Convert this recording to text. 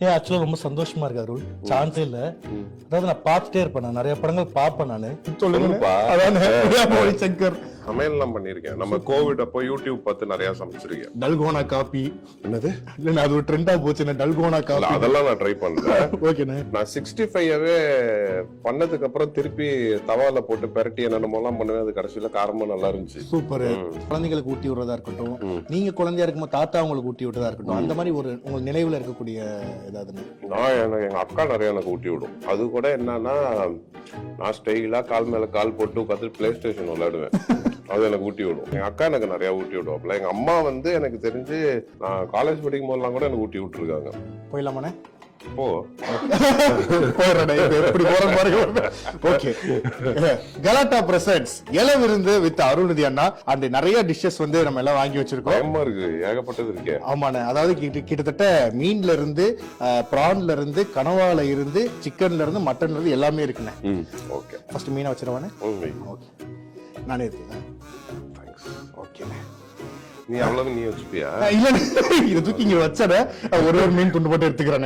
ஆக்சுவலா ரொம்ப சந்தோஷமா இருக்கு அருள். சான்ஸே இல்ல. அதாவது நான் பார்த்துட்டே இருப்பேன், நான் நிறைய படங்கள் பார்ப்பேன் நானு. சொல்லுங்கப்பா. அதான் சங்கர் சமையல்லாம் பண்ணிருக்கேன். நம்ம கோவிட் அப்போ யூடியூப் பார்த்து நிறைய சமைச்சிருக்கேன். Dalgona coffee. என்னது? இல்ல அது ஒரு ட்ரெண்டா போச்சு, டல்கோனா காபி. அதெல்லாம் நான் ட்ரை பண்ணல. ஓகேண்ணே. நான் 65வே பண்ணதுக்கு அப்புறம் திருப்பி தவால போட்டு பெரட்டி என்னென்னமோலாம் பண்ணுவேன். அது கடைசியில காரமா நல்லா இருந்துச்சு. சூப்பர். குழந்தைகளுக்கு ஊட்டி விடுறதா இருக்கட்டும், நீங்க குழந்தையா இருக்கும்போது தாத்தா உங்களுக்கு ஊட்டி விட்டதா இருக்கட்டும், அந்த மாதிரி ஒரு உங்க நினைவுல இருக்கக்கூடிய ஏதாவது? நான் எங்க அக்கா நிறைய எனக்கு ஊட்டி விடும். அது கூட என்னன்னா, நான் ஸ்டைலா கால் மேல கால் போட்டு உட்காந்து பிளே ஸ்டேஷன் விளையாடுவேன். அது எனக்கு ஊட்டி விடும். எங்க அக்கா எனக்கு நிறைய ஊட்டி விடுவாப்ல. எங்க அம்மா வந்து எனக்கு தெரிஞ்சு நான் காலேஜ் படிக்கும் போதெல்லாம் கூட எனக்கு ஊட்டி விட்டுருக்காங்க. போயிடலாமாண்ணே? ஓ கலாட்டா பிரசன்ட்ஸ் இலை விருந்து வித் அருள்நிதி அண்ணா. அந்த நிறைய டிஷ்ஷஸ் வந்து நம்ம எல்லாம் வாங்கி வச்சிருக்கோம். பயமா இருக்கு, ஏகப்பட்டது இருக்கே. ஆமாண்ணே. அதாவது கிட்டத்தட்ட மீன்ல இருந்து, பிரான்ல இருந்து, கனவால இருந்து, சிக்கன்ல இருந்து, மட்டன்ல இருந்து எல்லாமே இருக்குண்ணே. ஓகே, ஃபர்ஸ்ட் மீனை வச்சிருவானே. ஓகே, நானே இருக்கேன். ஓகேண்ணே. நீ அவ்வளவு நீ வச்சுப்பியா? இல்ல, இது தூக்கி இங்க வச்சத ஒரு மீன் துண்டு போட்டு எடுத்துக்கிறேன்.